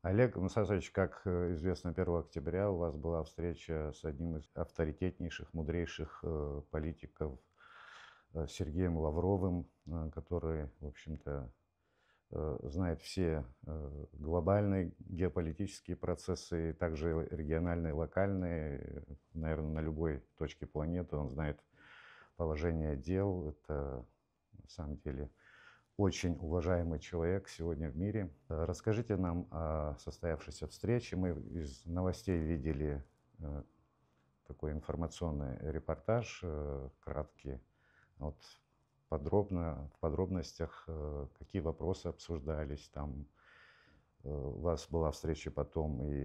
Олег Мусасович, как известно, 1 октября у вас была встреча с одним из авторитетнейших, мудрейших политиков Сергеем Лавровым, который, в общем-то, знает все глобальные геополитические процессы, также региональные, локальные, наверное, на любой точке планеты. Он знает положение дел. Это, на самом деле, очень уважаемый человек сегодня в мире. Расскажите нам о состоявшейся встрече. Мы из новостей видели такой информационный репортаж, краткий. Вот подробно, в подробностях, какие вопросы обсуждались. Там у вас была встреча потом и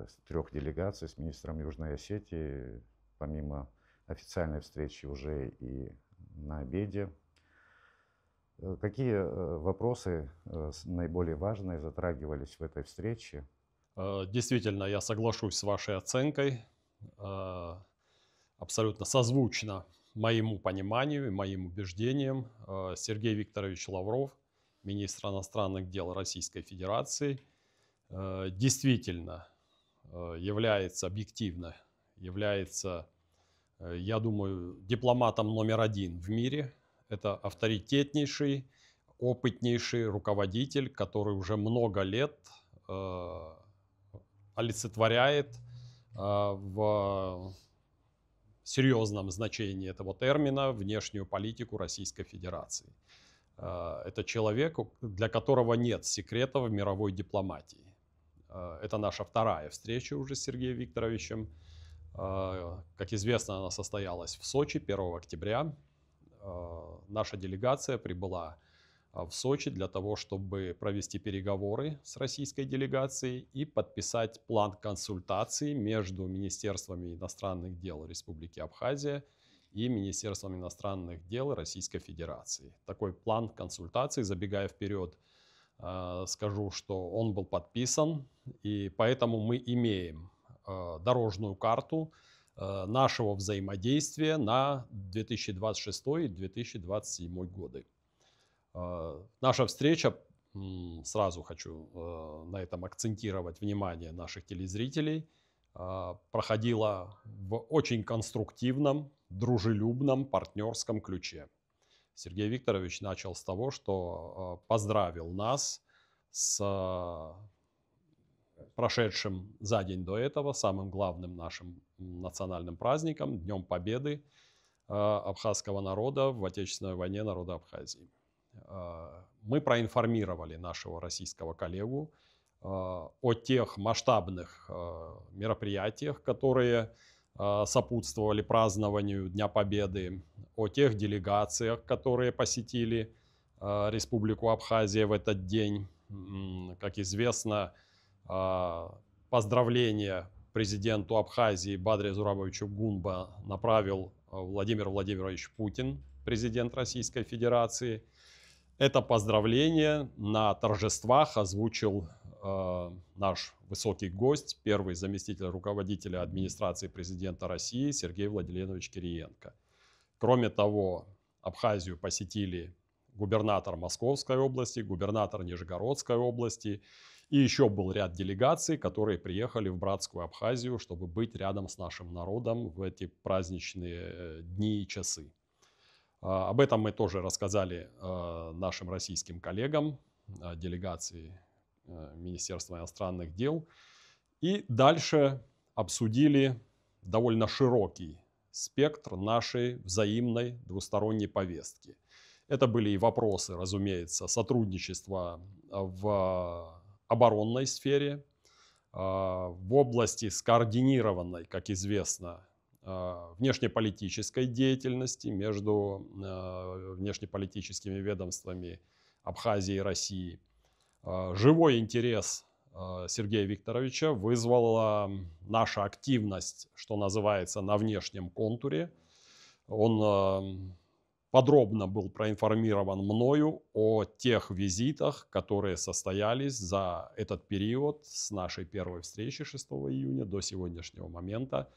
с 3 делегаций, с министром Южной Осетии, помимо официальной встречи уже и на обеде. Какие вопросы наиболее важные затрагивались в этой встрече? Действительно, я соглашусь с вашей оценкой. Абсолютно созвучно моему пониманию и моим убеждениям. Сергей Викторович Лавров, министр иностранных дел Российской Федерации, действительно является объективно, является, я думаю, дипломатом №1 в мире. Это авторитетнейший, опытнейший руководитель, который уже много лет олицетворяет в серьезном значении этого термина внешнюю политику Российской Федерации. Это человек, для которого нет секретов в мировой дипломатии. Это наша вторая встреча уже с Сергеем Викторовичем. Как известно, она состоялась в Сочи 1 октября. Наша делегация прибыла в Сочи для того, чтобы провести переговоры с российской делегацией и подписать план консультаций между Министерствами иностранных дел Республики Абхазия и Министерством иностранных дел Российской Федерации. Такой план консультаций, забегая вперед, скажу, что он был подписан, и поэтому мы имеем дорожную карту нашего взаимодействия на 2026 и 2027 годы. Наша встреча, сразу хочу на этом акцентировать внимание наших телезрителей, проходила в очень конструктивном, дружелюбном, партнерском ключе. Сергей Викторович начал с того, что поздравил нас с прошедшим за день до этого самым главным нашим национальным праздником, Днем Победы абхазского народа в Отечественной войне, народа Абхазии. Мы проинформировали нашего российского коллегу о тех масштабных мероприятиях, которые сопутствовали празднованию Дня Победы, о тех делегациях, которые посетили Республику Абхазия в этот день. Как известно, поздравление президенту Абхазии Бадре Зурабовичу Гунба направил Владимир Владимирович Путин, президент Российской Федерации. Это поздравление на торжествах озвучил наш высокий гость, первый заместитель руководителя администрации президента России Сергей Владимирович Кириенко. Кроме того, Абхазию посетили губернатор Московской области, губернатор Нижегородской области, и еще был ряд делегаций, которые приехали в братскую Абхазию, чтобы быть рядом с нашим народом в эти праздничные дни и часы. Об этом мы тоже рассказали нашим российским коллегам, делегации Министерства иностранных дел. И дальше обсудили довольно широкий спектр нашей взаимной двусторонней повестки. Это были и вопросы, разумеется, сотрудничества в оборонной сфере, в области скоординированной, как известно, внешнеполитической деятельности между внешнеполитическими ведомствами Абхазии и России. Живой интерес Сергея Викторовича вызвала наша активность, что называется, на внешнем контуре. Он подробно был проинформирован мною о тех визитах, которые состоялись за этот период с нашей первой встречи 6 июня до сегодняшнего момента.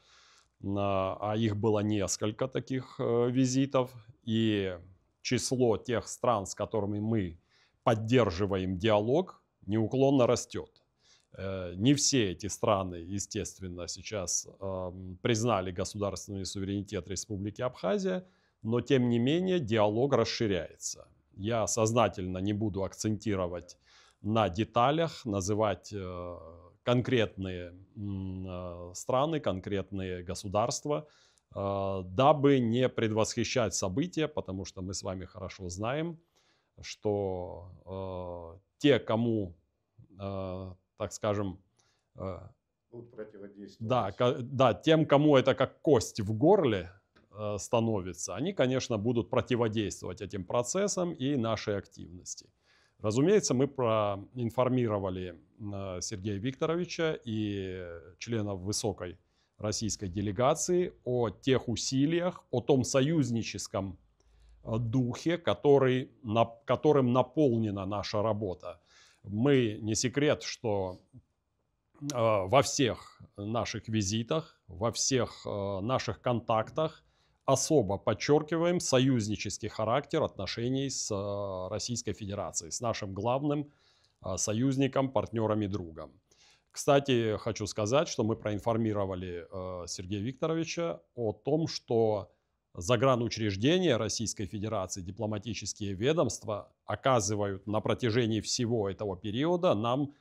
А их было несколько таких визитов, и число тех стран, с которыми мы поддерживаем диалог, неуклонно растет. Не все эти страны, естественно, сейчас признали государственный суверенитет Республики Абхазия, но тем не менее диалог расширяется. Я сознательно не буду акцентировать на деталях, называть конкретные страны, конкретные государства, дабы не предвосхищать события, потому что мы с вами хорошо знаем, что те, кому, так скажем, Будут противодействовать. да, тем, кому это как кость в горле становится, они, конечно, будут противодействовать этим процессам и нашей активности. Разумеется, мы проинформировали Сергея Викторовича и членов высокой российской делегации о тех усилиях, о том союзническом духе, которым наполнена наша работа. Мы, не секрет, что во всех наших визитах, во всех наших контактах особо подчеркиваем союзнический характер отношений с Российской Федерацией, с нашим главным союзником, партнером и другом. Кстати, хочу сказать, что мы проинформировали Сергея Викторовича о том, что загранучреждения Российской Федерации, дипломатические ведомства оказывают на протяжении всего этого периода нам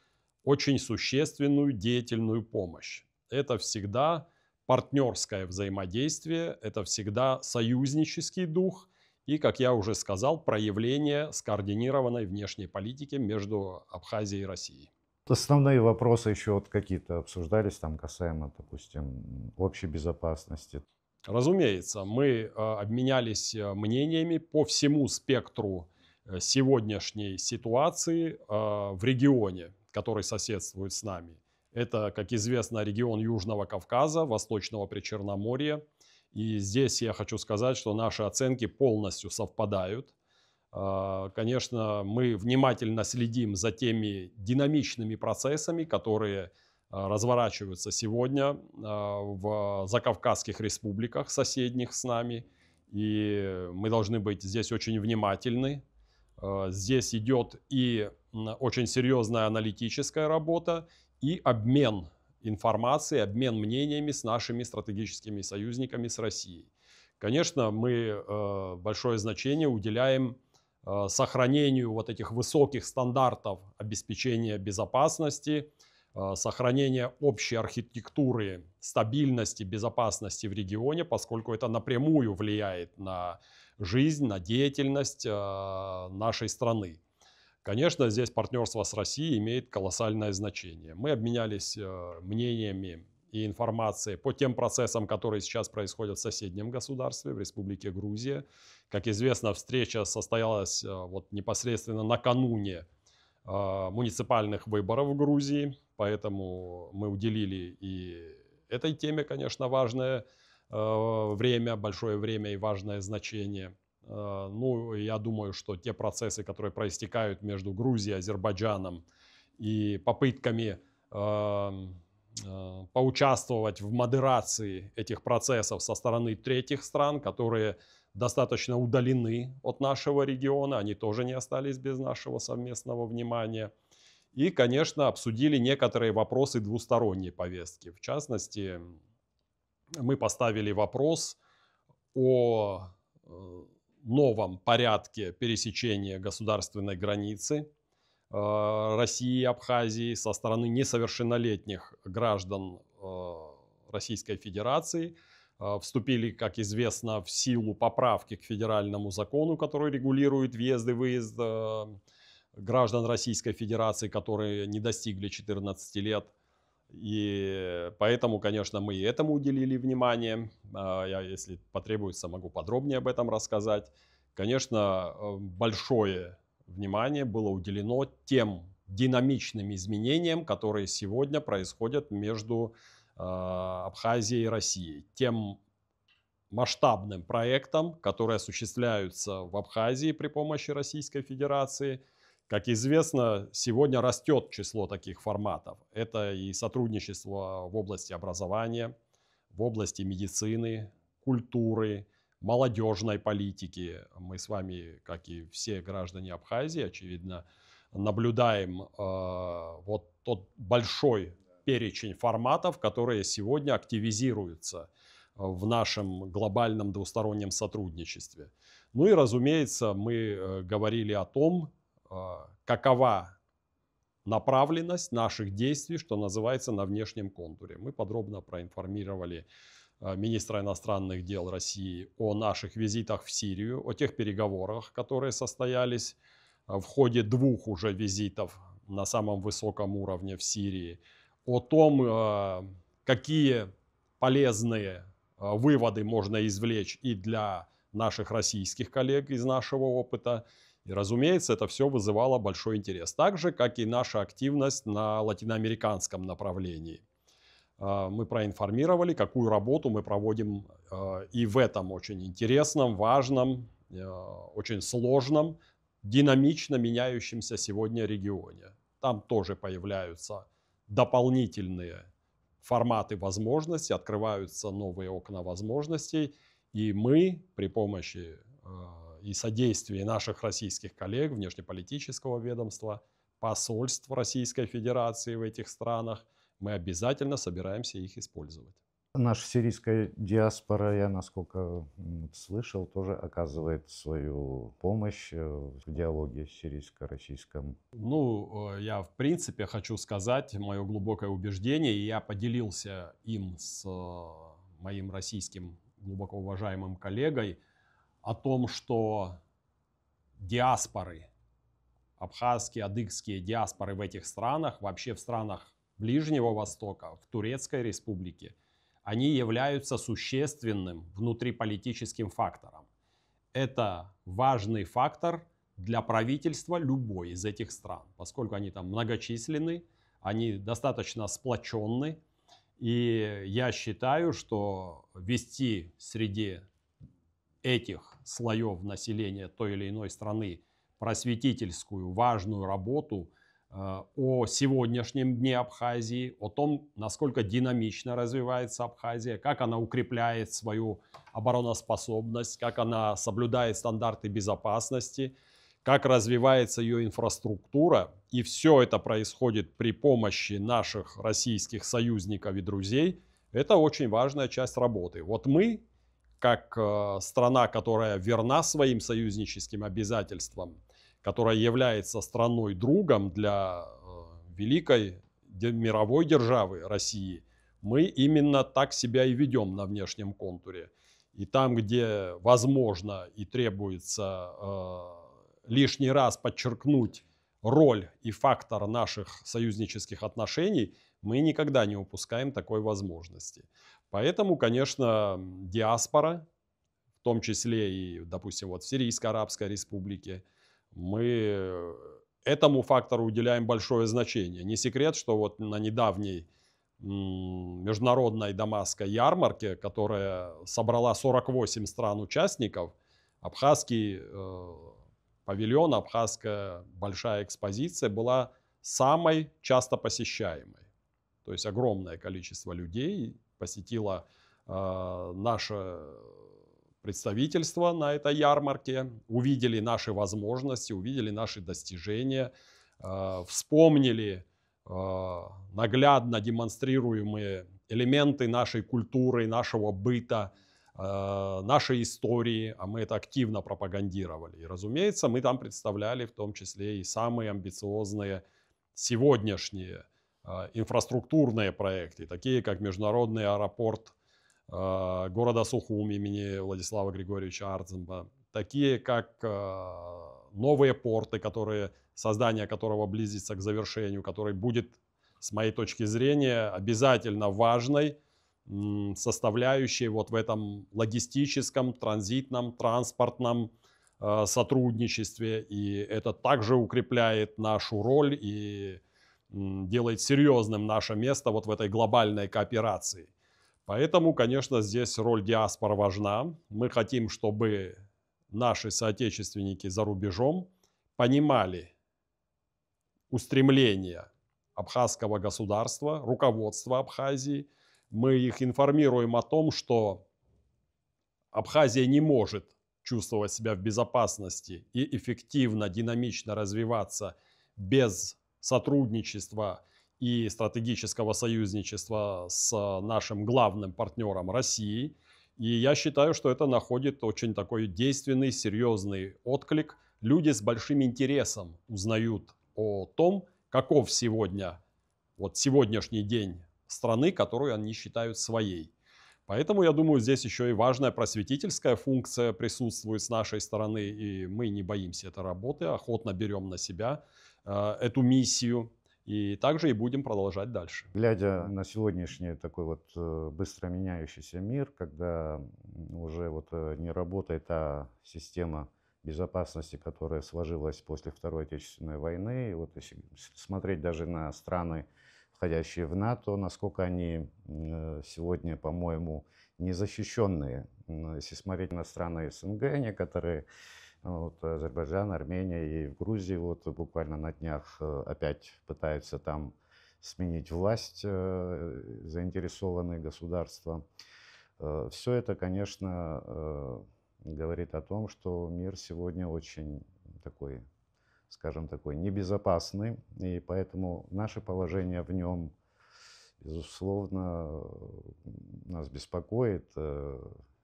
очень существенную деятельную помощь. Это всегда партнерское взаимодействие, это всегда союзнический дух и, как я уже сказал, проявление скоординированной внешней политики между Абхазией и Россией. Основные вопросы еще вот какие-то обсуждались там касаемо, допустим, общей безопасности. Разумеется, мы обменялись мнениями по всему спектру сегодняшней ситуации в регионе, который соседствует с нами. Это, как известно, регион Южного Кавказа, Восточного Причерноморья. И здесь я хочу сказать, что наши оценки полностью совпадают. Конечно, мы внимательно следим за теми динамичными процессами, которые разворачиваются сегодня в закавказских республиках, соседних с нами. И мы должны быть здесь очень внимательны. Здесь идет и очень серьезная аналитическая работа, и обмен информацией, обмен мнениями с нашими стратегическими союзниками, с Россией. Конечно, мы большое значение уделяем сохранению вот этих высоких стандартов обеспечения безопасности, сохранения общей архитектуры стабильности, безопасности в регионе, поскольку это напрямую влияет на жизнь, на деятельность нашей страны. Конечно, здесь партнерство с Россией имеет колоссальное значение. Мы обменялись мнениями и информацией по тем процессам, которые сейчас происходят в соседнем государстве, в Республике Грузия. Как известно, встреча состоялась вот непосредственно накануне муниципальных выборов в Грузии, поэтому мы уделили и этой теме, конечно, важное время, большое время и важное значение. Ну, я думаю, что те процессы, которые проистекают между Грузией и Азербайджаном и попытками поучаствовать в модерации этих процессов со стороны третьих стран, которые достаточно удалены от нашего региона, они тоже не остались без нашего совместного внимания. И, конечно, обсудили некоторые вопросы двусторонней повестки. В частности, мы поставили вопрос о новом порядке пересечения государственной границы России и Абхазии со стороны несовершеннолетних граждан Российской Федерации. Вступили, как известно, в силу поправки к федеральному закону, который регулирует въезд и выезд граждан Российской Федерации, которые не достигли 14 лет. И поэтому, конечно, мы и этому уделили внимание. Я, если потребуется, могу подробнее об этом рассказать. Конечно, большое внимание было уделено тем динамичным изменениям, которые сегодня происходят между Абхазией и Россией. Тем масштабным проектам, которые осуществляются в Абхазии при помощи Российской Федерации. Как известно, сегодня растет число таких форматов. Это и сотрудничество в области образования, в области медицины, культуры, молодежной политики. Мы с вами, как и все граждане Абхазии, очевидно, наблюдаем вот тот большой перечень форматов, которые сегодня активизируются в нашем глобальном двустороннем сотрудничестве. Ну и, разумеется, мы говорили о том, какова направленность наших действий, что называется, на внешнем контуре. Мы подробно проинформировали министра иностранных дел России о наших визитах в Сирию, о тех переговорах, которые состоялись в ходе 2 уже визитов на самом высоком уровне в Сирии, о том, какие полезные выводы можно извлечь и для наших российских коллег из нашего опыта. И, разумеется, это все вызывало большой интерес. Так же, как и наша активность на латиноамериканском направлении. Мы проинформировали, какую работу мы проводим и в этом очень интересном, важном, очень сложном, динамично меняющемся сегодня регионе. Там тоже появляются дополнительные форматы возможностей, открываются новые окна возможностей. И мы при помощи и содействии наших российских коллег, внешнеполитического ведомства, посольств Российской Федерации в этих странах, мы обязательно собираемся их использовать. Наша сирийская диаспора, я, насколько слышал, тоже оказывает свою помощь в диалоге сирийско-российском. Ну, я в принципе хочу сказать мое глубокое убеждение, и я поделился им с моим российским глубоко уважаемым коллегой о том, что диаспоры, абхазские, адыгские диаспоры в этих странах, вообще в странах Ближнего Востока, в Турецкой Республике, они являются существенным внутриполитическим фактором. Это важный фактор для правительства любой из этих стран, поскольку они там многочисленны, они достаточно сплоченны. И я считаю, что вести среди этих слоев населения той или иной страны просветительскую важную работу о сегодняшнем дне Абхазии, о том, насколько динамично развивается Абхазия, как она укрепляет свою обороноспособность, как она соблюдает стандарты безопасности, как развивается ее инфраструктура. И все это происходит при помощи наших российских союзников и друзей. Это очень важная часть работы. Вот мы, как страна, которая верна своим союзническим обязательствам, которая является страной-другом для великой мировой державы России, мы именно так себя и ведем на внешнем контуре. И там, где возможно и требуется лишний раз подчеркнуть роль и фактор наших союзнических отношений, мы никогда не упускаем такой возможности. Поэтому, конечно, диаспора, в том числе и, допустим, вот в Сирийской Арабской Республике, мы этому фактору уделяем большое значение. Не секрет, что вот на недавней международной Дамасской ярмарке, которая собрала 48 стран-участников, абхазский павильон, абхазская большая экспозиция была самой часто посещаемой. То есть огромное количество людей посетило наше представительство на этой ярмарке, увидели наши возможности, увидели наши достижения, вспомнили наглядно демонстрируемые элементы нашей культуры, нашего быта, нашей истории, а мы это активно пропагандировали. И, разумеется, мы там представляли в том числе и самые амбициозные сегодняшние инфраструктурные проекты, такие как международный аэропорт города Сухум имени Владислава Григорьевича Ардземба, такие как новые порты, создание которого близится к завершению, который будет, с моей точки зрения, обязательно важной составляющей вот в этом логистическом, транзитном, транспортном сотрудничестве. И это также укрепляет нашу роль и делает серьезным наше место вот в этой глобальной кооперации. Поэтому, конечно, здесь роль диаспор важна. Мы хотим, чтобы наши соотечественники за рубежом понимали устремления абхазского государства, руководства Абхазии. Мы их информируем о том, что Абхазия не может чувствовать себя в безопасности и эффективно, динамично развиваться без сотрудничества и стратегического союзничества с нашим главным партнером Россией. И я считаю, что это находит очень такой действенный, серьезный отклик. Люди с большим интересом узнают о том, каков сегодня, вот сегодняшний день страны, которую они считают своей. Поэтому, я думаю, здесь еще и важная просветительская функция присутствует с нашей стороны, и мы не боимся этой работы, охотно берем на себя эту миссию, и также и будем продолжать дальше. Глядя на сегодняшний такой вот быстро меняющийся мир, когда уже вот не работает та система безопасности, которая сложилась после Второй Отечественной войны, и вот если смотреть даже на страны, входящие в НАТО, насколько они сегодня, по-моему, незащищенные. Если смотреть на страны СНГ, некоторые, вот, Азербайджан, Армения и в Грузии вот буквально на днях опять пытаются там сменить власть заинтересованные государства. Все это, конечно, говорит о том, что мир сегодня очень такой, скажем, такой небезопасный, и поэтому наше положение в нем, безусловно, нас беспокоит.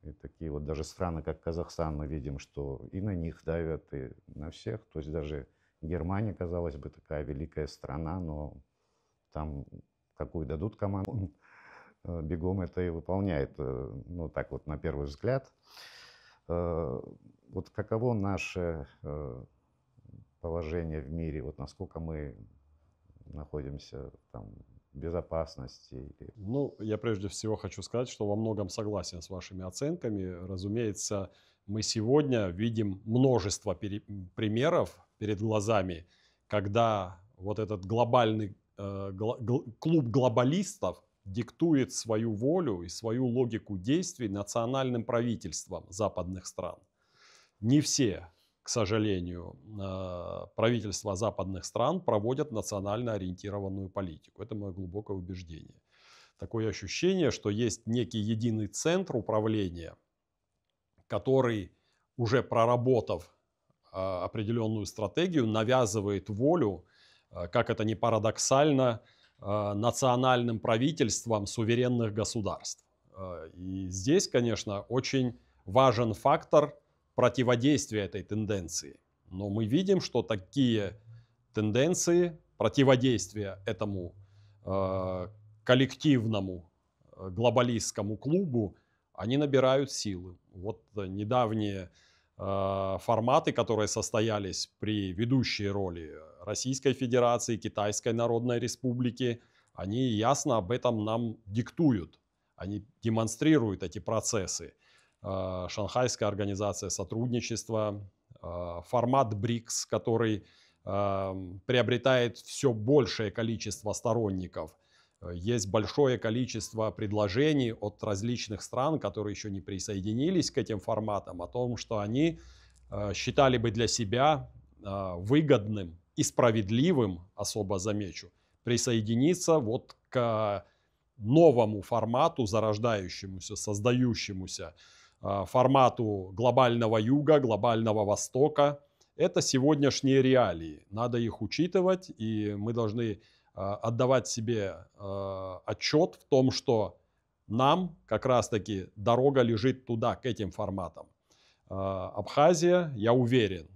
И такие вот даже страны, как Казахстан, мы видим, что и на них давят, и на всех. То есть даже Германия, казалось бы, такая великая страна, но там какую дадут команду, он бегом это и выполняет. Ну, так вот, на первый взгляд. Вот каково наше положение в мире, вот насколько мы находимся там в безопасности? Ну, я прежде всего хочу сказать, что во многом согласен с вашими оценками. Разумеется, мы сегодня видим множество примеров перед глазами, когда вот этот глобальный клуб глобалистов диктует свою волю и свою логику действий национальным правительствам западных стран. Не все, к сожалению, правительства западных стран проводят национально ориентированную политику. Это мое глубокое убеждение. Такое ощущение, что есть некий единый центр управления, который, уже проработав определенную стратегию, навязывает волю, как это ни парадоксально, национальным правительствам суверенных государств. И здесь, конечно, очень важен фактор противодействия этой тенденции. Но мы видим, что такие тенденции противодействия этому коллективному глобалистскому клубу, они набирают силы. Вот недавние форматы, которые состоялись при ведущей роли Российской Федерации, Китайской Народной Республики, они ясно об этом нам диктуют. Они демонстрируют эти процессы. Шанхайская организация сотрудничества, формат БРИКС, который приобретает все большее количество сторонников. Есть большое количество предложений от различных стран, которые еще не присоединились к этим форматам, о том, что они считали бы для себя выгодным и справедливым, особо замечу, присоединиться вот к новому формату, зарождающемуся, создающемуся формату глобального юга, глобального востока. Это сегодняшние реалии. Надо их учитывать, и мы должны отдавать себе отчет в том, что нам как раз-таки дорога лежит туда, к этим форматам. Абхазия, я уверен,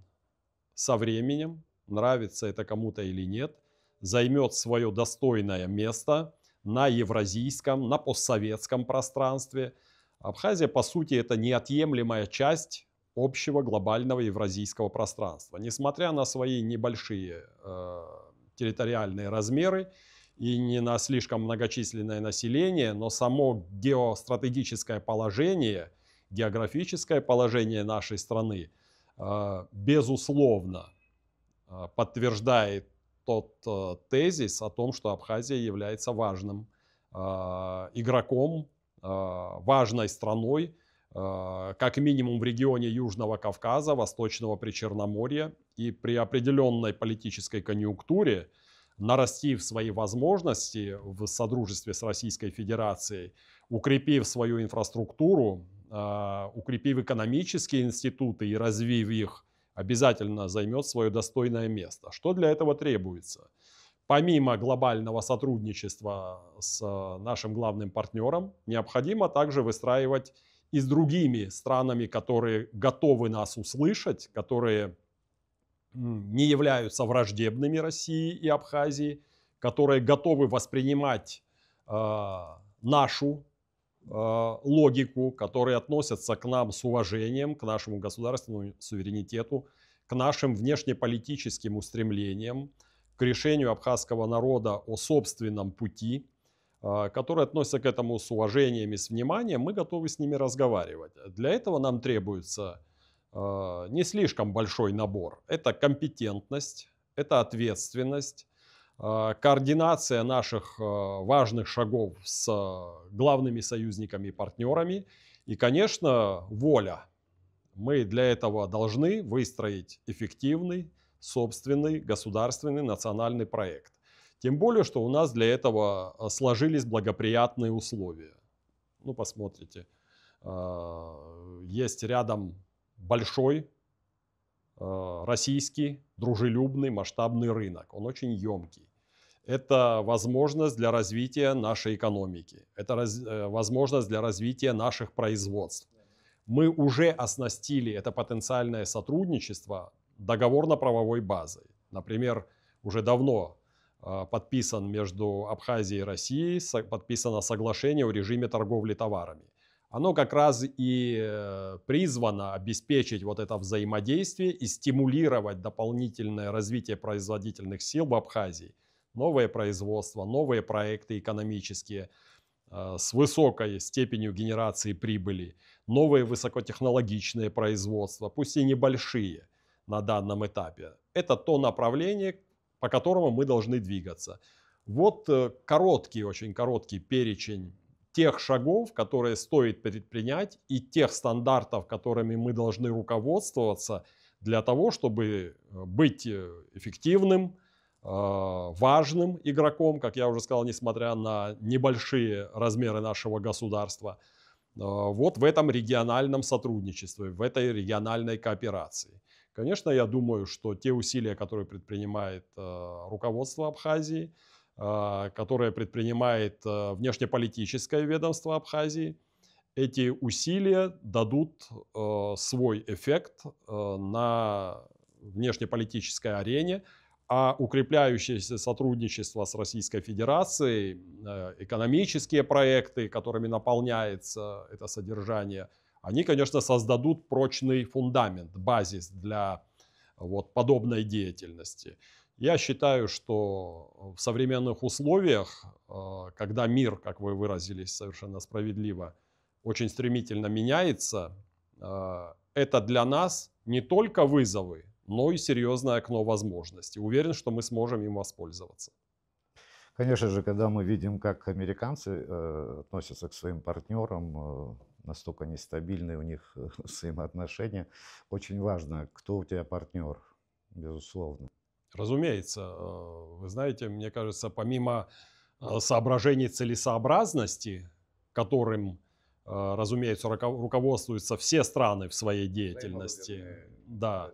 со временем, нравится это кому-то или нет, займет свое достойное место на евразийском, на постсоветском пространстве. Абхазия, по сути, это неотъемлемая часть общего глобального евразийского пространства. Несмотря на свои небольшие территориальные размеры и не на слишком многочисленное население, но само геостратегическое положение, географическое положение нашей страны, безусловно, подтверждает тот тезис о том, что Абхазия является важным игроком, важной страной, как минимум в регионе Южного Кавказа, Восточного Причерноморья, и при определенной политической конъюнктуре, нарастив свои возможности в содружестве с Российской Федерацией, укрепив свою инфраструктуру, укрепив экономические институты и развив их, обязательно займет свое достойное место. Что для этого требуется? помимо глобального сотрудничества с нашим главным партнером, необходимо также выстраивать и с другими странами, которые готовы нас услышать, которые не являются враждебными России и Абхазии, которые готовы воспринимать нашу логику, которые относятся к нам с уважением, к нашему государственному суверенитету, к нашим внешнеполитическим устремлениям, к решению абхазского народа о собственном пути, которые относятся к этому с уважением и с вниманием, мы готовы с ними разговаривать. Для этого нам требуется не слишком большой набор. Это компетентность, это ответственность, координация наших важных шагов с главными союзниками и партнерами и, конечно, воля. Мы для этого должны выстроить эффективный, собственный, государственный, национальный проект. Тем более, что у нас для этого сложились благоприятные условия. Ну, посмотрите, есть рядом большой российский, дружелюбный, масштабный рынок. Он очень емкий. Это возможность для развития нашей экономики. Это возможность для развития наших производств. Мы уже оснастили это потенциальное сотрудничество договорно-правовой базой. Например, уже давно подписан между Абхазией и Россией, подписано соглашение о режиме торговли товарами. Оно как раз и призвано обеспечить вот это взаимодействие и стимулировать дополнительное развитие производительных сил в Абхазии. Новое производство, новые проекты экономические с высокой степенью генерации прибыли, новые высокотехнологичные производства, пусть и небольшие на данном этапе. Это то направление, по которому мы должны двигаться. Вот короткий, очень короткий перечень тех шагов, которые стоит предпринять, и тех стандартов, которыми мы должны руководствоваться для того, чтобы быть эффективным, важным игроком, как я уже сказал, несмотря на небольшие размеры нашего государства, вот в этом региональном сотрудничестве, в этой региональной кооперации. Конечно, я думаю, что те усилия, которые предпринимает руководство Абхазии, которое предпринимает внешнеполитическое ведомство Абхазии, эти усилия дадут свой эффект на внешнеполитической арене, а укрепляющееся сотрудничество с Российской Федерацией, экономические проекты, которыми наполняется это содержание, они, конечно, создадут прочный фундамент, базис для вот подобной деятельности. Я считаю, что в современных условиях, когда мир, как вы выразились совершенно справедливо, очень стремительно меняется, это для нас не только вызовы, но и серьезное окно возможностей. Уверен, что мы сможем им воспользоваться. Конечно же, когда мы видим, как американцы относятся к своим партнерам, настолько нестабильные у них взаимоотношения, очень важно, кто у тебя партнер, безусловно. Разумеется, вы знаете, мне кажется, помимо соображений целесообразности, которым, разумеется, руководствуются все страны в своей деятельности, да,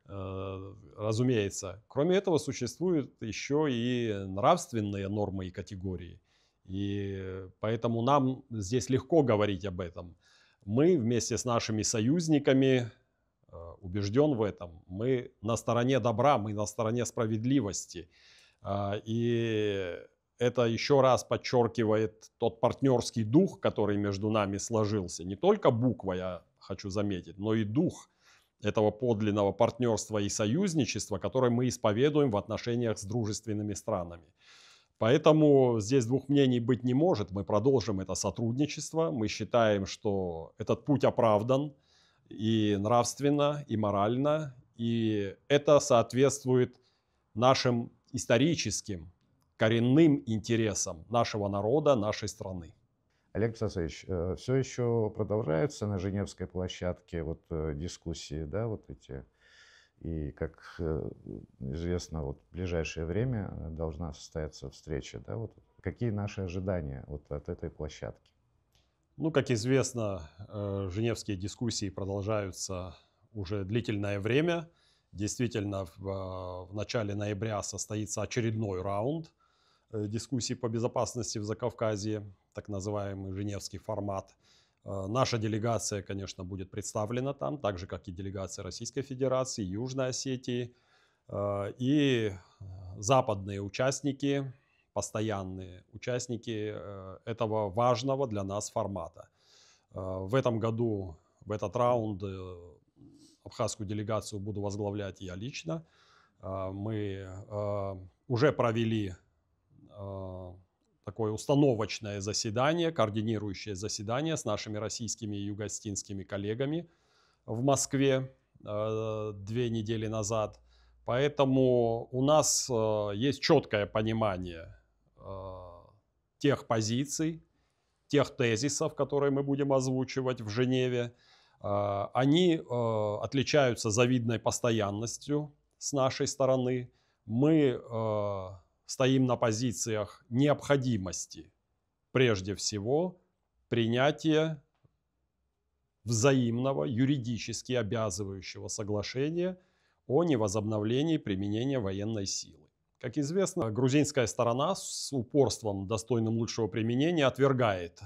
разумеется. Кроме этого, существуют еще и нравственные нормы и категории. И поэтому нам здесь легко говорить об этом. Мы вместе с нашими союзниками, убежден в этом, мы на стороне добра, мы на стороне справедливости. И это еще раз подчеркивает тот партнерский дух, который между нами сложился. Не только буква, я хочу заметить, но и дух этого подлинного партнерства и союзничества, которое мы исповедуем в отношениях с дружественными странами. Поэтому здесь двух мнений быть не может. Мы продолжим это сотрудничество. Мы считаем, что этот путь оправдан и нравственно, и морально. И это соответствует нашим историческим, коренным интересам нашего народа, нашей страны. Олег Александрович, все еще продолжаются на Женевской площадке вот дискуссии, да, вот эти. И, как известно, вот в ближайшее время должна состояться встреча, да, вот какие наши ожидания вот от этой площадки? Ну, как известно, женевские дискуссии продолжаются уже длительное время. Действительно, в начале ноября состоится очередной раунд дискуссий по безопасности в Закавказье, так называемый Женевский формат. Наша делегация, конечно, будет представлена там, так же, как и делегация Российской Федерации, Южной Осетии. И западные участники, постоянные участники этого важного для нас формата. В этом году, в этот раунд, абхазскую делегацию буду возглавлять я лично. Мы уже провели такое установочное заседание, координирующее заседание с нашими российскими и югоостинскими коллегами в Москве 2 недели назад. Поэтому у нас есть четкое понимание тех позиций, тех тезисов, которые мы будем озвучивать в Женеве. Они отличаются завидной постоянностью с нашей стороны. Мы стоим на позициях необходимости, прежде всего, принятия взаимного юридически обязывающего соглашения о невозобновлении применения военной силы. Как известно, грузинская сторона с упорством, достойным лучшего применения, отвергает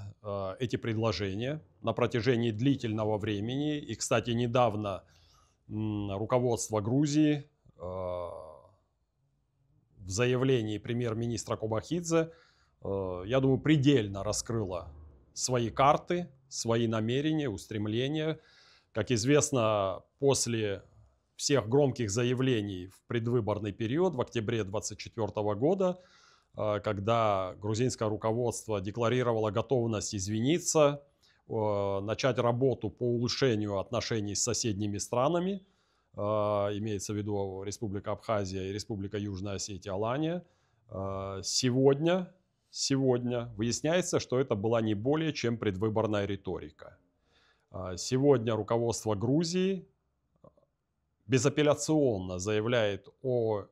эти предложения на протяжении длительного времени. И, кстати, недавно руководство Грузии в заявлении премьер-министра Кобахидзе, я думаю, предельно раскрыло свои карты, свои намерения, устремления. Как известно, после всех громких заявлений в предвыборный период в октябре 2024 года, когда грузинское руководство декларировало готовность извиниться, начать работу по улучшению отношений с соседними странами, имеется в виду Республика Абхазия и Республика Южная Осетия, Алания, сегодня выясняется, что это была не более чем предвыборная риторика. Сегодня руководство Грузии безапелляционно заявляет о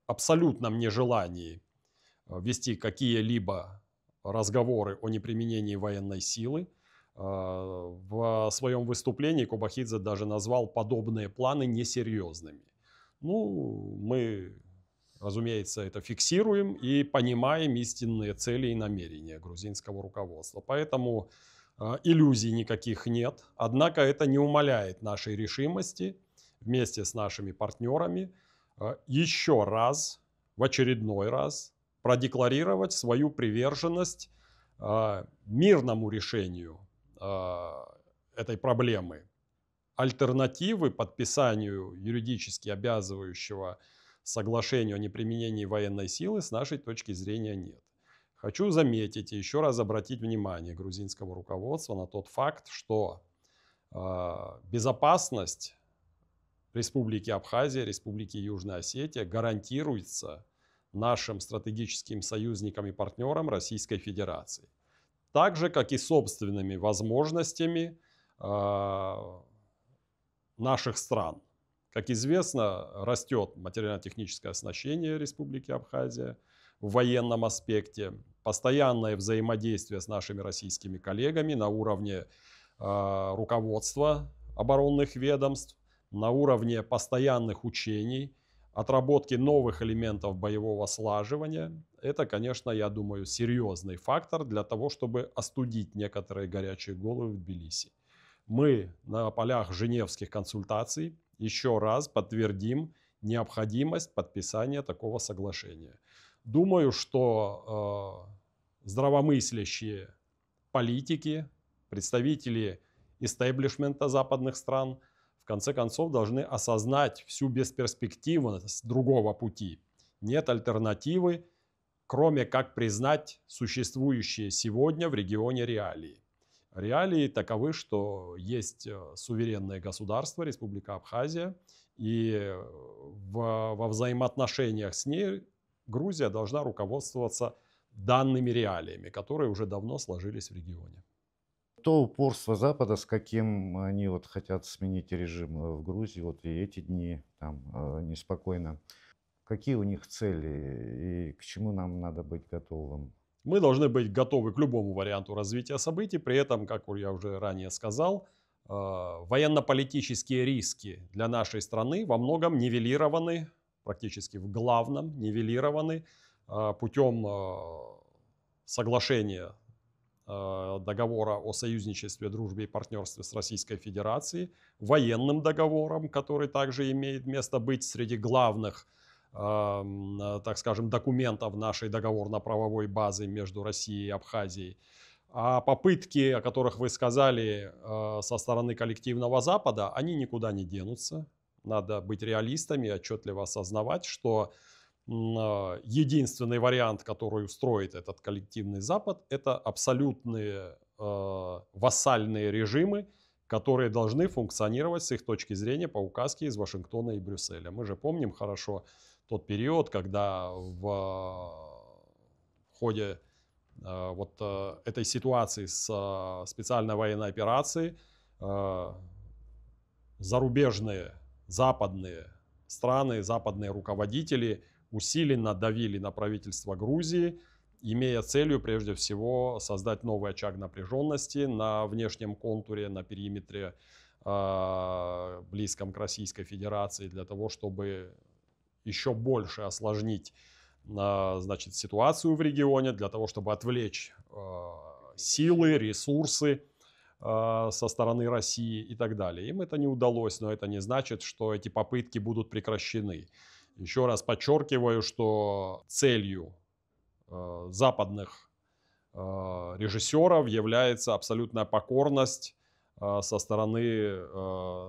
абсолютном нежелании вести какие-либо разговоры о неприменении военной силы. В своем выступлении Кобахидзе даже назвал подобные планы несерьезными. Ну, мы, разумеется, это фиксируем и понимаем истинные цели и намерения грузинского руководства. Поэтому иллюзий никаких нет. Однако это не умаляет нашей решимости вместе с нашими партнерами еще раз, в очередной раз, продекларировать свою приверженность мирному решению этой проблемы. Альтернативы подписанию юридически обязывающего соглашения о неприменении военной силы с нашей точки зрения нет. Хочу заметить и еще раз обратить внимание грузинского руководства на тот факт, что безопасность Республики Абхазия, Республики Южная Осетия гарантируется нашим стратегическим союзникам и партнерам Российской Федерации. Так же, как и собственными возможностями наших стран. Как известно, растет материально-техническое оснащение Республики Абхазия в военном аспекте. Постоянное взаимодействие с нашими российскими коллегами на уровне руководства оборонных ведомств, на уровне постоянных учений, отработки новых элементов боевого слаживания. Это, конечно, я думаю, серьезный фактор для того, чтобы остудить некоторые горячие головы в Тбилиси. Мы на полях женевских консультаций еще раз подтвердим необходимость подписания такого соглашения. Думаю, что здравомыслящие политики, представители истеблишмента западных стран в конце концов должны осознать всю бесперспективность другого пути. Нет альтернативы, кроме как признать существующие сегодня в регионе реалии. Реалии таковы, что есть суверенное государство, Республика Абхазия, и во взаимоотношениях с ней Грузия должна руководствоваться данными реалиями, которые уже давно сложились в регионе. То упорство Запада, с каким они вот хотят сменить режим в Грузии, вот и эти дни там неспокойно. Какие у них цели и к чему нам надо быть готовым? Мы должны быть готовы к любому варианту развития событий. При этом, как я уже ранее сказал, военно-политические риски для нашей страны во многом нивелированы, практически в главном нивелированы путем соглашения договора о союзничестве, дружбе и партнерстве с Российской Федерацией, военным договором, который также имеет место быть среди главных, так скажем, документов нашей договорно-правовой базы между Россией и Абхазией. А попытки, о которых вы сказали, со стороны коллективного Запада, они никуда не денутся. Надо быть реалистами и отчетливо осознавать, что единственный вариант, который устроит этот коллективный Запад, это абсолютные вассальные режимы, которые должны функционировать с их точки зрения по указке из Вашингтона и Брюсселя. Мы же помним хорошо тот период, когда в ходе этой ситуации с специальной военной операцией зарубежные, западные страны, западные руководители усиленно давили на правительство Грузии, имея целью прежде всего создать новый очаг напряженности на внешнем контуре, на периметре близком к Российской Федерации, для того, чтобы еще больше осложнить значит, ситуацию в регионе, для того, чтобы отвлечь силы, ресурсы со стороны России и так далее. Им это не удалось, но это не значит, что эти попытки будут прекращены. Еще раз подчеркиваю, что целью западных режиссеров является абсолютная покорность со стороны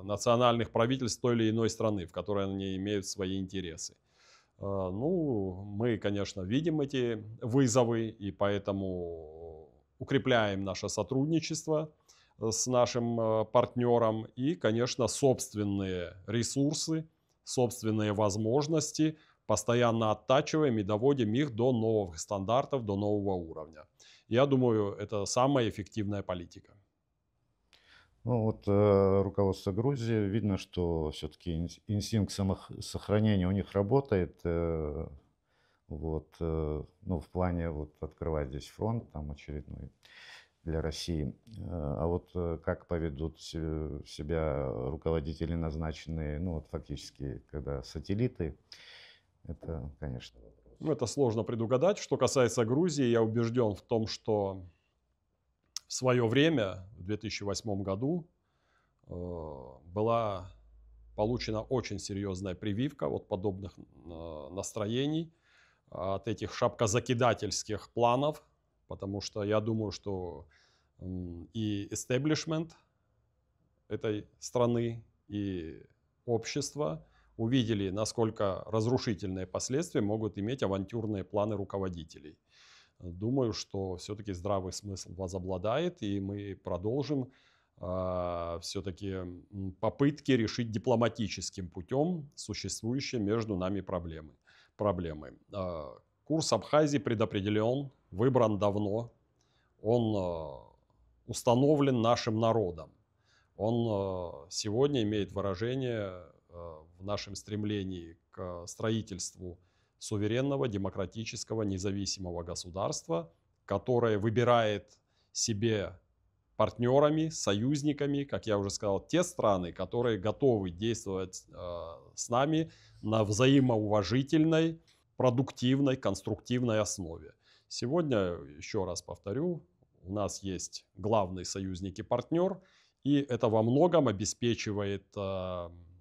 национальных правительств той или иной страны, в которой они имеют свои интересы. Ну, мы, конечно, видим эти вызовы, и поэтому укрепляем наше сотрудничество с нашим партнером и, конечно, собственные ресурсы, собственные возможности постоянно оттачиваем и доводим их до новых стандартов, до нового уровня. Я думаю, это самая эффективная политика. Ну вот руководство Грузии, видно, что все-таки инстинкт самосохранения у них работает. Вот, ну, в плане вот открывать здесь фронт там очередной для России. А вот как поведут себя руководители, назначенные, ну вот фактически, когда сателлиты, это, конечно, вопрос. Ну, это сложно предугадать. Что касается Грузии, я убежден в том, что в свое время, в 2008 году, была получена очень серьезная прививка от подобных настроений, от этих шапкозакидательских планов, потому что я думаю, что и истеблишмент этой страны, и общество увидели, насколько разрушительные последствия могут иметь авантюрные планы руководителей. Думаю, что все-таки здравый смысл возобладает, и мы продолжим все-таки попытки решить дипломатическим путем существующие между нами проблемы. Курс Абхазии предопределен, выбран давно, он установлен нашим народом. Он сегодня имеет выражение в нашем стремлении к строительству суверенного, демократического, независимого государства, которое выбирает себе партнерами, союзниками, как я уже сказал, те страны, которые готовы действовать с нами на взаимоуважительной, продуктивной, конструктивной основе. Сегодня, еще раз повторю, у нас есть главный союзник и партнер, и это во многом обеспечивает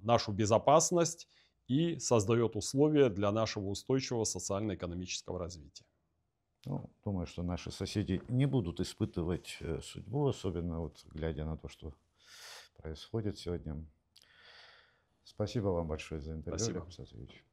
нашу безопасность и создает условия для нашего устойчивого социально-экономического развития. Ну, думаю, что наши соседи не будут испытывать судьбу, особенно вот глядя на то, что происходит сегодня. Спасибо вам большое за интервью, Спасибо. Александр Сергеевич.